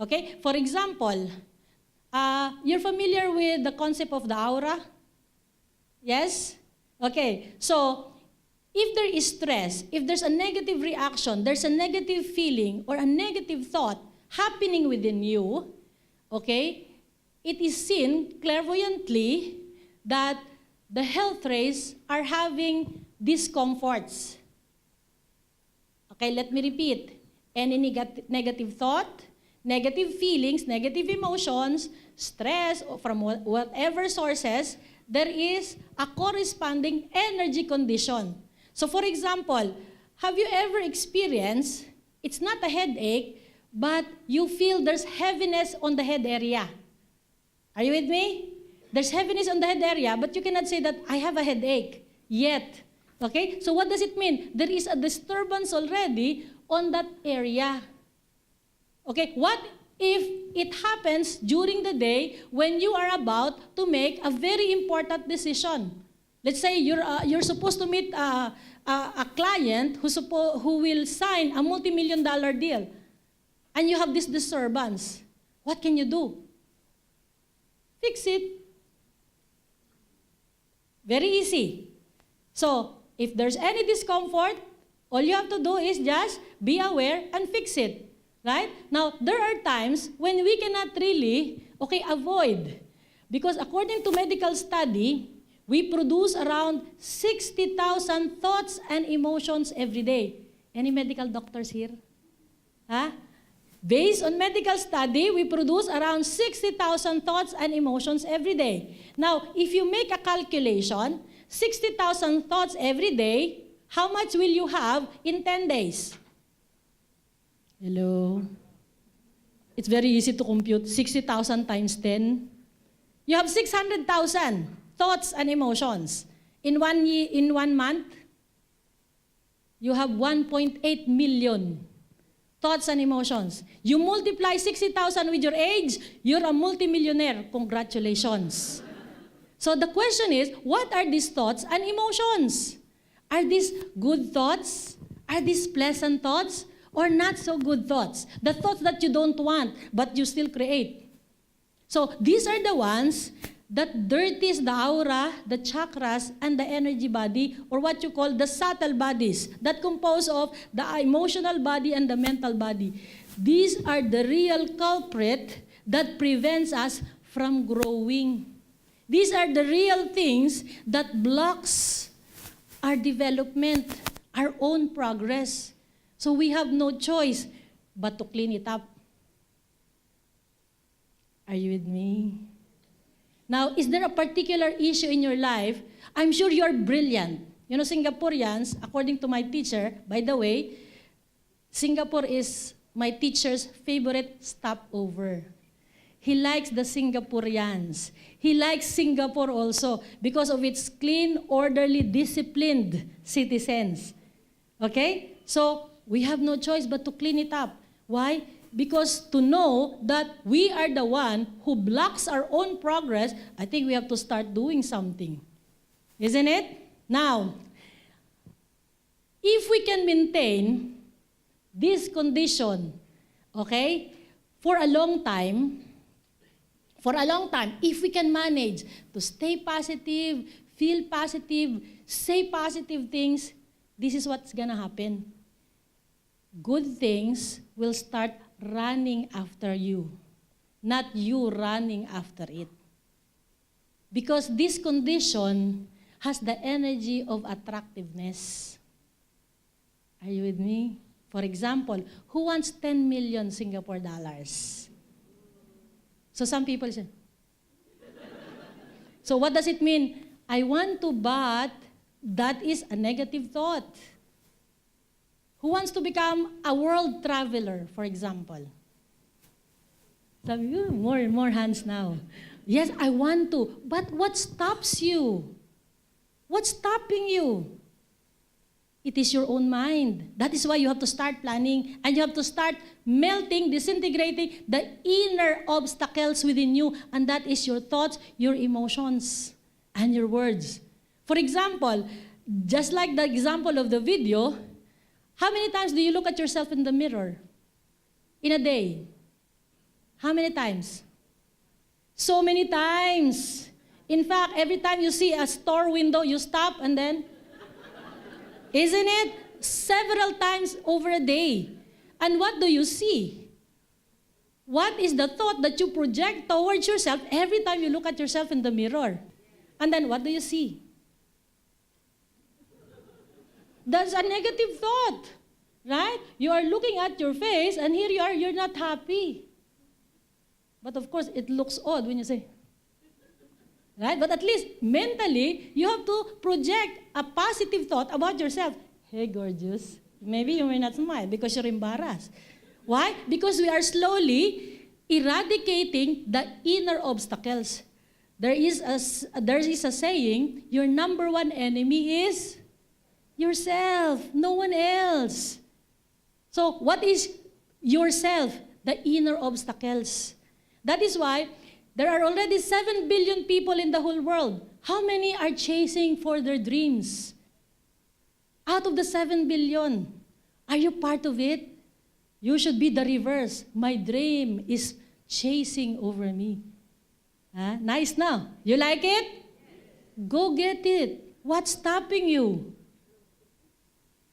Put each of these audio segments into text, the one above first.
Okay? For example, you're familiar with the concept of the aura? Yes? Okay. So, if there is stress, if there's a negative reaction, there's a negative feeling or a negative thought happening within you, okay, it is seen clairvoyantly that the health rays are having discomforts. Okay, let me repeat. Any negative thought, negative feelings, negative emotions, stress from whatever sources, there is a corresponding energy condition. So for example, have you ever experienced, it's not a headache, but you feel there's heaviness on the head area? Are you with me? There's heaviness on the head area, but you cannot say that I have a headache yet. Okay? So what does it mean? There is a disturbance already on that area. Okay? What if it happens during the day when you are about to make a very important decision? Let's say you're supposed to meet a client who will sign a multi-million-dollar deal, and you have this disturbance. What can you do? Fix it. Very easy. So, if there's any discomfort, all you have to do is just be aware and fix it. Right? Now, there are times when we cannot really, avoid. Because according to medical study, we produce around 60,000 thoughts and emotions every day. Any medical doctors here? Huh? Based on medical study, we produce around 60,000 thoughts and emotions every day. Now, if you make a calculation, 60,000 thoughts every day, how much will you have in 10 days? Hello? It's very easy to compute. 60,000 times 10. You have 600,000 thoughts and emotions. In 1 month, you have 1.8 million thoughts and emotions. You multiply 60,000 with your age, you're a multimillionaire. Congratulations. So the question is, what are these thoughts and emotions? Are these good thoughts? Are these pleasant thoughts? Or not so good thoughts? The thoughts that you don't want, but you still create. So these are the ones that dirties the aura, the chakras, and the energy body, or what you call the subtle bodies that compose of the emotional body and the mental body. These are the real culprit that prevents us from growing. These are the real things that blocks our development, our own progress. So we have no choice but to clean it up. Are you with me? Now, is there a particular issue in your life? I'm sure you're brilliant. You know, Singaporeans, according to my teacher, by the way, Singapore is my teacher's favorite stopover. He likes the Singaporeans. He likes Singapore also because of its clean, orderly, disciplined citizens. Okay? So, we have no choice but to clean it up. Why? Because to know that we are the one who blocks our own progress, I think we have to start doing something. Isn't it? Now, if we can maintain this condition, okay, for a long time, if we can manage to stay positive, feel positive, say positive things, this is what's gonna happen. Good things will start running after you, not you running after it. Because this condition has the energy of attractiveness. Are you with me? For example, who wants 10 million Singapore dollars? So some people say, so what does it mean? I want to, but that is a negative thought. Who wants to become a world traveler, for example? Sabi ko, more hands now. Yes, I want to. But what stops you? What's stopping you? It is your own mind. That is why you have to start planning and you have to start melting, disintegrating the inner obstacles within you. And that is your thoughts, your emotions, and your words. For example, just like the example of the video, how many times do you look at yourself in the mirror in a day? How many times? So many times. In fact, every time you see a store window, you stop and then, isn't it? Several times over a day. And what do you see? What is the thought that you project towards yourself every time you look at yourself in the mirror? And then what do you see? That's a negative thought, right? You are looking at your face and here you are, you're not happy. But of course, it looks odd when you say, right? But at least mentally, you have to project a positive thought about yourself. Hey, gorgeous. Maybe you may not smile because you're embarrassed. Why? Because we are slowly eradicating the inner obstacles. There is a saying, your number one enemy is yourself, no one else. So what is yourself? The inner obstacles. That is why there are already 7 billion people in the whole world. How many are chasing for their dreams? Out of the 7 billion, are you part of it? You should be the reverse. My dream is chasing over me. Huh? Nice now. You like it? Go get it. What's stopping you?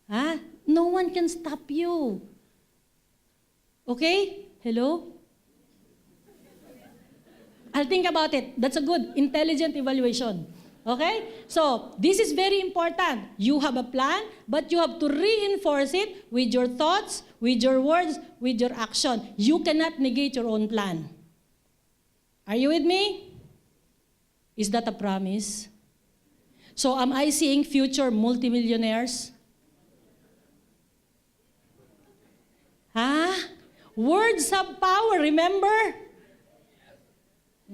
Huh? No one can stop you. Okay? Hello? I'll think about it. That's a good, intelligent evaluation. Okay? So, this is very important. You have a plan, but you have to reinforce it with your thoughts, with your words, with your action. You cannot negate your own plan. Are you with me? Is that a promise? So, am I seeing future multimillionaires? Huh? Words have power, remember?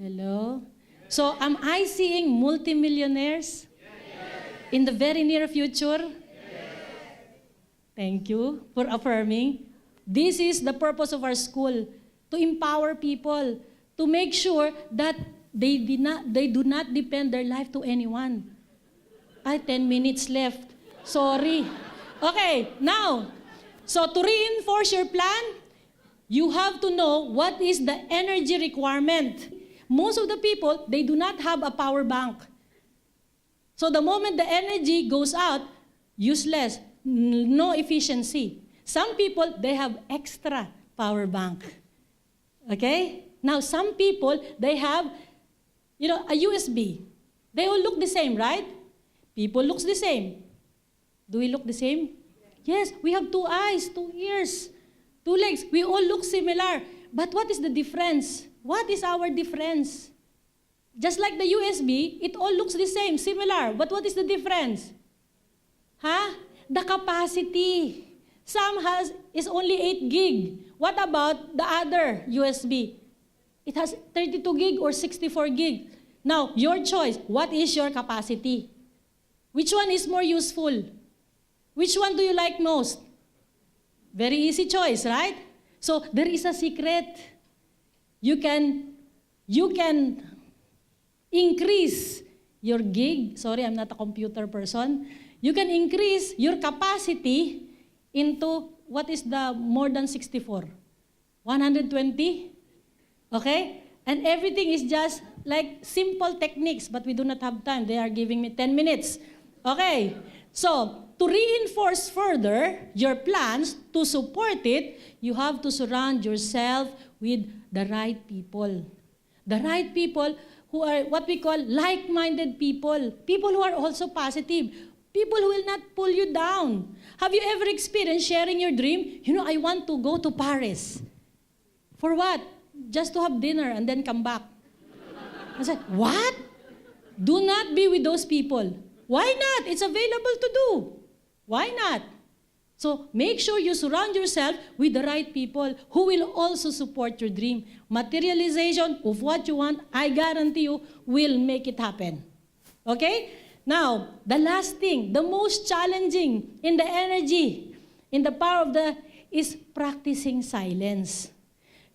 Hello? So, am I seeing multimillionaires in the very near future? Thank you for affirming. This is the purpose of our school, to empower people, to make sure that they do not depend their life to anyone. 10 minutes left. Sorry. Okay, now, so to reinforce your plan, you have to know what is the energy requirement. Most of the people, they do not have a power bank. So the moment the energy goes out, useless, no efficiency. Some people, they have extra power bank. Okay? Now, some people, they have, a USB. They all look the same, right? People looks the same. Do we look the same? Yes, we have 2 eyes, 2 ears, 2 legs. We all look similar. But what is the difference? What is our difference? Just like the USB, it all looks the same, similar. But what is the difference? Huh? The capacity. Some is only 8 gig. What about the other USB? It has 32 gig or 64 gig. Now, your choice. What is your capacity? Which one is more useful? Which one do you like most? Very easy choice, right? So, there is a secret. You can increase your gig. Sorry, I'm not a computer person. You can increase your capacity into what is the more than 64? 120? Okay? And everything is just like simple techniques, but we do not have time. They are giving me 10 minutes. Okay? So, to reinforce further your plans, to support it, you have to surround yourself with the right people. The right people who are what we call like-minded people. People who are also positive. People who will not pull you down. Have you ever experienced sharing your dream? I want to go to Paris. For what? Just to have dinner and then come back. I said, what? Do not be with those people. Why not? It's available to do. Why not? So make sure you surround yourself with the right people who will also support your dream. Materialization of what you want, I guarantee you, will make it happen. Okay? Now, the last thing, the most challenging in the energy, in the power of is practicing silence.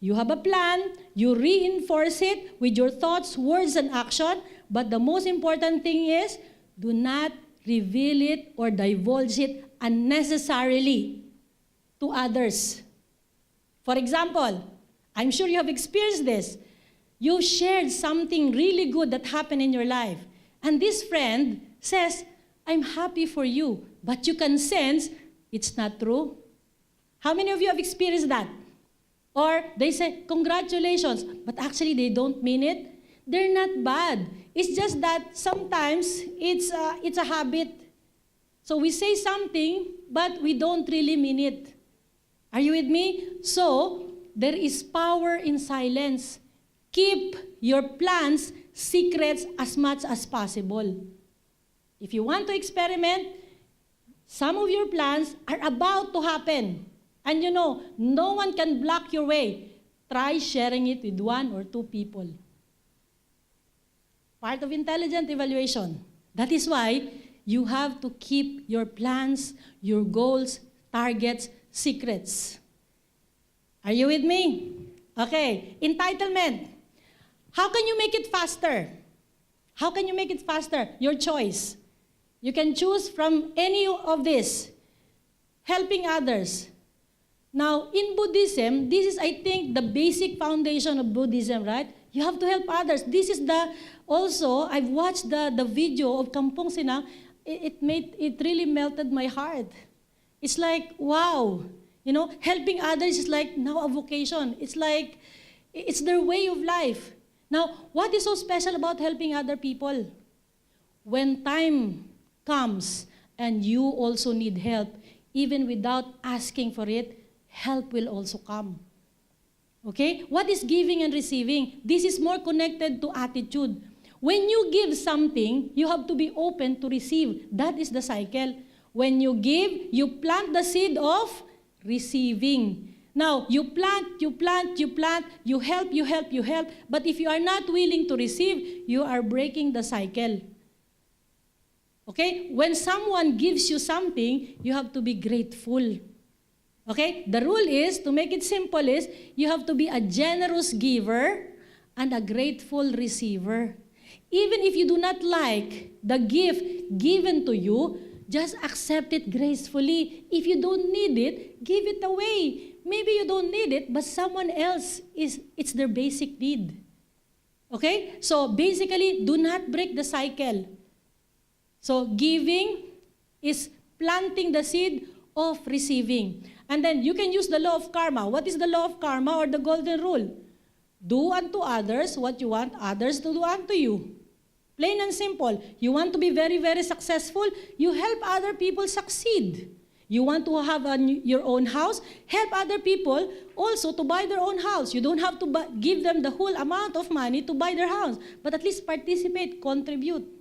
You have a plan, you reinforce it with your thoughts, words, and action, but the most important thing is, do not reveal it or divulge it unnecessarily to others. For example, I'm sure you have experienced this. You shared something really good that happened in your life. And this friend says, I'm happy for you, but you can sense it's not true. How many of you have experienced that? Or they say, congratulations, but actually they don't mean it. They're not bad. It's just that sometimes it's a habit. So we say something, but we don't really mean it. Are you with me? So there is power in silence. Keep your plans secrets as much as possible. If you want to experiment, some of your plans are about to happen. And you know, no one can block your way. Try sharing it with 1 or 2 people. Part of intelligent evaluation. That is why you have to keep your plans, your goals, targets, secrets. Are you with me? Okay, entitlement. How can you make it faster? How can you make it faster? Your choice. You can choose from any of this. Helping others. Now, in Buddhism, this is, I think, the basic foundation of Buddhism, right? You have to help others. This is also, I've watched the video of Kampong Sinang. It really melted my heart. It's like, wow. You know, helping others is like now a vocation. It's like, it's their way of life. Now, what is so special about helping other people? When time comes and you also need help, even without asking for it, help will also come. Okay? What is giving and receiving? This is more connected to attitude. When you give something, you have to be open to receive. That is the cycle. When you give, you plant the seed of receiving. Now, you plant, you help. But if you are not willing to receive, you are breaking the cycle. Okay? When someone gives you something, you have to be grateful. Okay? The rule is, to make it simple is, you have to be a generous giver and a grateful receiver. Even if you do not like the gift given to you, just accept it gracefully. If you don't need it, give it away. Maybe you don't need it, but someone else it's their basic need. Okay? So basically, do not break the cycle. So giving is planting the seed of receiving. And then you can use the law of karma. What is the law of karma or the golden rule? Do unto others what you want others to do unto you. Plain and simple. You want to be very, very successful, you help other people succeed. You want to have your own house, help other people also to buy their own house. You don't have to give them the whole amount of money to buy their house, but at least participate, contribute.